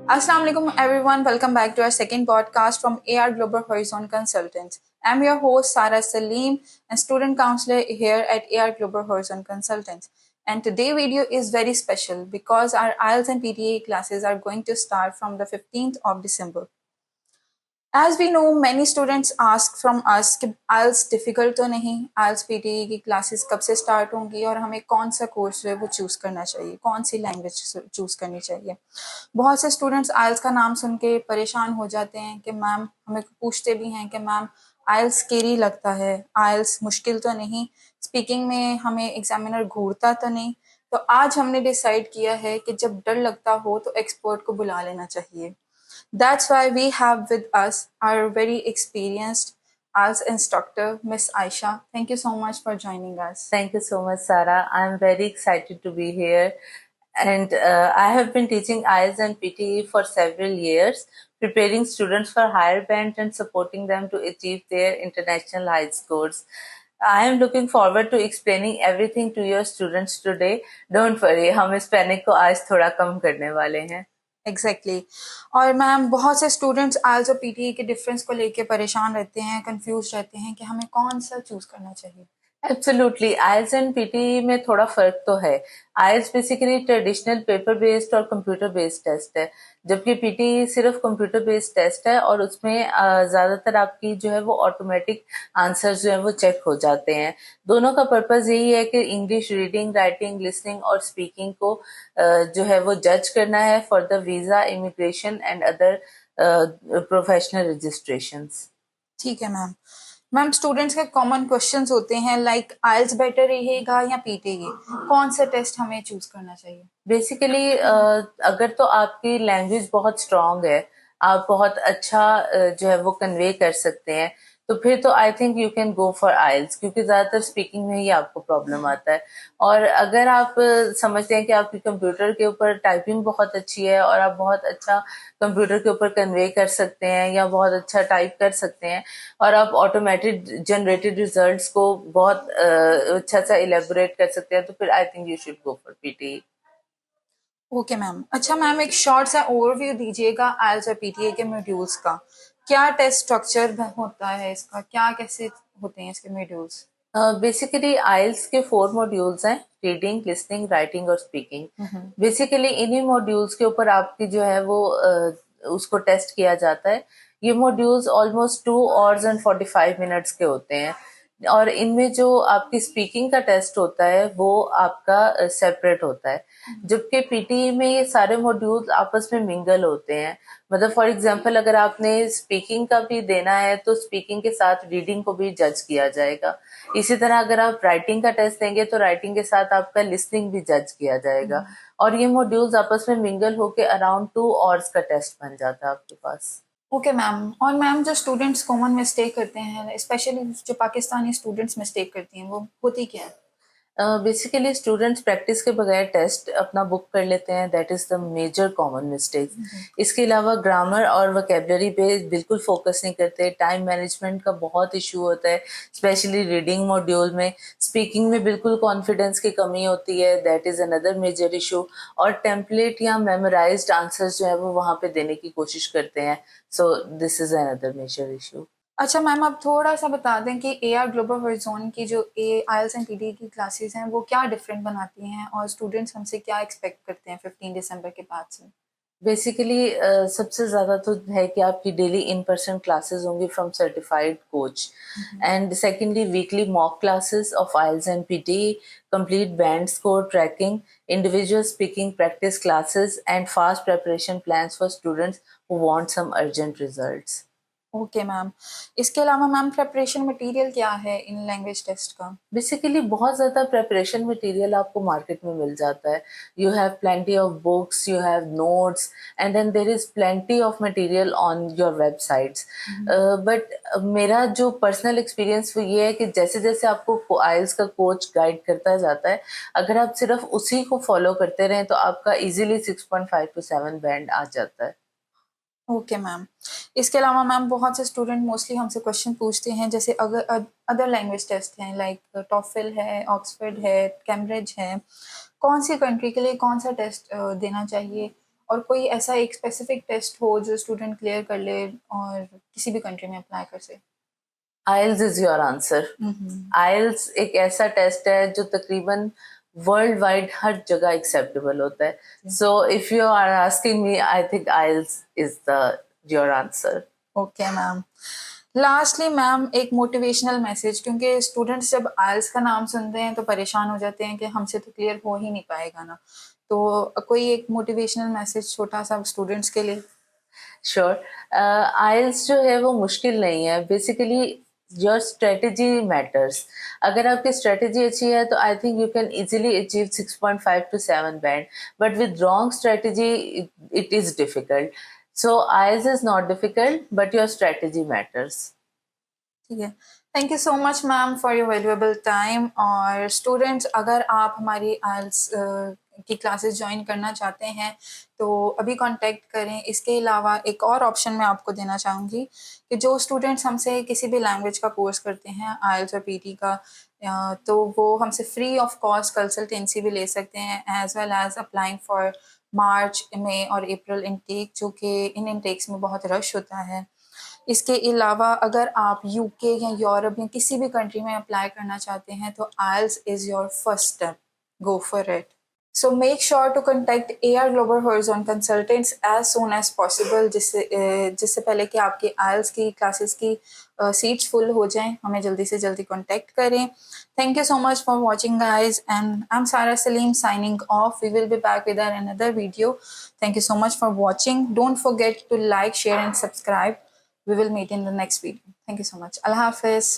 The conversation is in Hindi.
Assalamu alaikum everyone. Welcome back to our second podcast from AR Global Horizon Consultants. I'm your host Sarah Salim and student counselor here at AR Global Horizon Consultants. And today video is very special because our IELTS and PTA classes are going to start from the 15th of December. As we know, many students ask from us कि IELTS difficult तो नहीं, IELTS PTE की क्लासेस कब से स्टार्ट होंगी और हमें कौन सा कोर्स जो है वो चूज़ करना चाहिए, कौन सी लैंग्वेज चूज़ करनी चाहिए। बहुत से स्टूडेंट्स IELTS का नाम सुन के परेशान हो जाते हैं कि मैम, हमें पूछते भी हैं कि मैम IELTS स्केरी लगता है, IELTS मुश्किल तो नहीं, स्पीकिंग में हमें एग्जामिनर घूरता तो नहीं। तो आज हमने डिसाइड किया है कि जब डर लगता हो तो एक्सपर्ट को बुला लेना चाहिए। That's why we have with us our very experienced IELTS instructor, Miss Aisha. Thank you so much for joining us. Thank you so much, Sarah. I'm very excited to be here. And I have been teaching IELTS and PTE for several years, preparing students for higher band and supporting them to achieve their international high scores. I am looking forward to explaining everything to your students today. Don't worry, हम इस पैनिक को आज थोड़ा कम करने वाले हैं। एग्जैक्टली और मैम, बहुत से स्टूडेंट्स आइल्स और पीटीई के डिफरेंस को लेके परेशान रहते हैं, कंफ्यूज रहते हैं कि हमें कौन सा चूज करना चाहिए। एब्सोल्युटली, आइल्स एंड पीटी में थोड़ा फर्क तो है। आइल्स बेसिकली ट्रेडिशनल पेपर बेस्ड और कंप्यूटर बेस्ड टेस्ट है, जबकि पीटी सिर्फ कंप्यूटर बेस्ड टेस्ट है और उसमें ज्यादातर आपकी जो है वो ऑटोमेटिक आंसर जो है वो चेक हो जाते हैं। दोनों का पर्पज यही है कि इंग्लिश रीडिंग, राइटिंग, लिसनिंग और स्पीकिंग को जो है वो जज करना है for the visa, immigration and other professional registrations. ठीक है मैम। मैम, स्टूडेंट्स के कॉमन क्वेश्चंस होते हैं लाइक आइल्स बेटर रहेगा या पीटीई, कौन सा टेस्ट हमें चूज करना चाहिए? बेसिकली अगर तो आपकी लैंग्वेज बहुत स्ट्रांग है, आप बहुत अच्छा जो है वो कन्वे कर सकते हैं, तो फिर तो I think you can go for IELTS, क्योंकि ज्यादातर स्पीकिंग में ही आपको प्रॉब्लम आता है। और अगर आप समझते हैं कि आपकी कंप्यूटर के ऊपर टाइपिंग बहुत अच्छी है और आप बहुत अच्छा कंप्यूटर के ऊपर कन्वे कर सकते हैं या बहुत अच्छा टाइप कर सकते हैं और आप ऑटोमेटेड जनरेटेड रिजल्ट्स को बहुत अच्छा सा इलेबोरेट कर सकते हैं, तो फिर आई think you should go for PT. Okay ma'am. अच्छा मैम, एक शॉर्ट सा ओवरव्यू दीजिएगा आइल्स और पीटीए के मॉड्यूल्स का। क्या टेस्ट स्ट्रक्चर होता है इसका, क्या कैसे होते हैं इसके मॉड्यूल्स? बेसिकली आइल्स के 4 मॉड्यूल्स हैं, रीडिंग, लिसनिंग, राइटिंग और स्पीकिंग। बेसिकली इन्हीं मॉड्यूल्स के ऊपर आपकी जो है वो उसको टेस्ट किया जाता है। ये modules almost 2 hours and 45 minutes के होते हैं और इनमें जो आपकी स्पीकिंग का टेस्ट होता है वो आपका सेपरेट होता है, जबकि पीटी में ये सारे मॉड्यूल्स आपस में मिंगल होते हैं। मतलब फॉर एग्जांपल अगर आपने स्पीकिंग का भी देना है तो स्पीकिंग के साथ रीडिंग को भी जज किया जाएगा। इसी तरह अगर आप राइटिंग का टेस्ट देंगे तो राइटिंग के साथ आपका लिसनिंग भी जज किया जाएगा और ये मॉड्यूल्स आपस में मिंगल होके अराउंड 2 आवर्स का टेस्ट बन जाता है आपके पास। Okay ma'am. और मैम, जो स्टूडेंट्स कॉमन मिस्टेक करते हैं, स्पेशली जो पाकिस्तानी स्टूडेंट्स मिस्टेक करती हैं, वो होती क्या है? बेसिकली स्टूडेंट्स प्रैक्टिस के बगैर टेस्ट अपना बुक कर लेते हैं, that is the major common mistake. इसके अलावा ग्रामर और वोकेबलरी पे बिल्कुल फोकस नहीं करते, टाइम मैनेजमेंट का बहुत इशू होता है स्पेशली रीडिंग मॉड्यूल में। स्पीकिंग में बिल्कुल कॉन्फिडेंस की कमी होती है, that is another major issue. और टेम्पलेट या मेमोराइज्ड आंसर्स जो है वो वहाँ पे देने की कोशिश करते हैं, so this is another major issue. अच्छा मैम, आप थोड़ा सा बता दें कि एआर ग्लोबल हॉरिज़ॉन की जो आइल्स एंड पीटी की क्लासेस हैं वो क्या डिफरेंट बनाती हैं और स्टूडेंट्स हमसे क्या एक्सपेक्ट करते हैं 15 दिसंबर के बाद से? बेसिकली सबसे ज़्यादा तो है कि आपकी डेली इन पर्सन क्लासेस होंगी from certified coach, and secondly weekly mock classes of IELTS and PT, complete band score tracking, individual speaking practice classes and fast preparation plans for students who want some urgent results. Okay ma'am. इसके अलावा मैम, प्रेपरेशन मटेरियल क्या है इन लैंग्वेज टेस्ट का? बेसिकली बहुत ज़्यादा प्रेपरेशन मटेरियल आपको मार्केट में मिल जाता है। You have plenty of books, you have notes and then there is plenty of material on your websites. But मेरा जो पर्सनल एक्सपीरियंस वो ये है कि जैसे जैसे आपको आइल्स का कोच गाइड करता जाता है, अगर आप सिर्फ उसी को फॉलो करते रहें तो आपका इजीली 6.5 to 7 बैंड आ जाता है। Okay ma'am. इसके अलावा मैम, बहुत से स्टूडेंट मोस्टली हमसे क्वेश्चन पूछते हैं, जैसे अगर अदर लैंग्वेज टेस्ट हैं लाइक टॉफल है, ऑक्सफोर्ड है, कैम्ब्रिज है, कौन सी कंट्री के लिए कौन सा टेस्ट देना चाहिए और कोई ऐसा एक स्पेसिफिक टेस्ट हो जो स्टूडेंट क्लियर कर ले और किसी भी कंट्री में अप्लाई कर सके? आइल्स इज योर आंसर। आइल्स एक ऐसा टेस्ट है जो तकरीबन वर्ल्ड वाइड हर जगह एक्सेप्टेबल होता है। So if you are asking me, I think IELTS is the your answer. Okay ma'am. Lastly ma'am, एक मोटिवेशनल मैसेज, क्योंकि स्टूडेंट्स जब आइल्स का नाम सुनते हैं तो परेशान हो जाते हैं कि हमसे तो क्लियर हो ही नहीं पाएगा ना, तो कोई एक मोटिवेशनल मैसेज छोटा सा स्टूडेंट्स के लिए? श्योर। आइल्स जो है वो मुश्किल नहीं है। Basically your strategy matters. अगर आपकी स्ट्रेटेजी अच्छी है तो I think you can easily achieve 6.5 to 7 band, but with wrong strategy it is difficult. So IELTS is not difficult, but your strategy matters. ठीक है। Thank you so much ma'am for your valuable time. और स्टूडेंट्स, अगर आप हमारी आइल्स की क्लासेस ज्वाइन करना चाहते हैं तो अभी कांटेक्ट करें। इसके अलावा एक और ऑप्शन मैं आपको देना चाहूँगी कि जो स्टूडेंट्स हमसे किसी भी लैंग्वेज का कोर्स करते हैं, आइल्स और पीटी का, तो वो हमसे फ्री ऑफ कॉस्ट कंसल्टेंसी भी ले सकते हैं, as well as applying for March, मई और अप्रैल इनटेक, जो कि इन इनटेक्स में बहुत रश होता है। इसके अलावा अगर आप यूके या यूरोप या किसी भी कंट्री में अप्लाई करना चाहते हैं तो IELTS is your first step, go for it. So make sure to contact AR Global Horizon Consultants as soon as possible, जिससे पहले कि आपकी IELTS की क्लासेस की सीट्स फुल हो जाएं, हमें जल्दी से जल्दी कांटेक्ट करें। Thank you so much for watching guys, and I'm Sarah Salim signing off. We will be back with another video. Thank you so much for watching. Don't forget to like, share and subscribe. We will meet in the next video. Thank you so much. Allah Hafiz.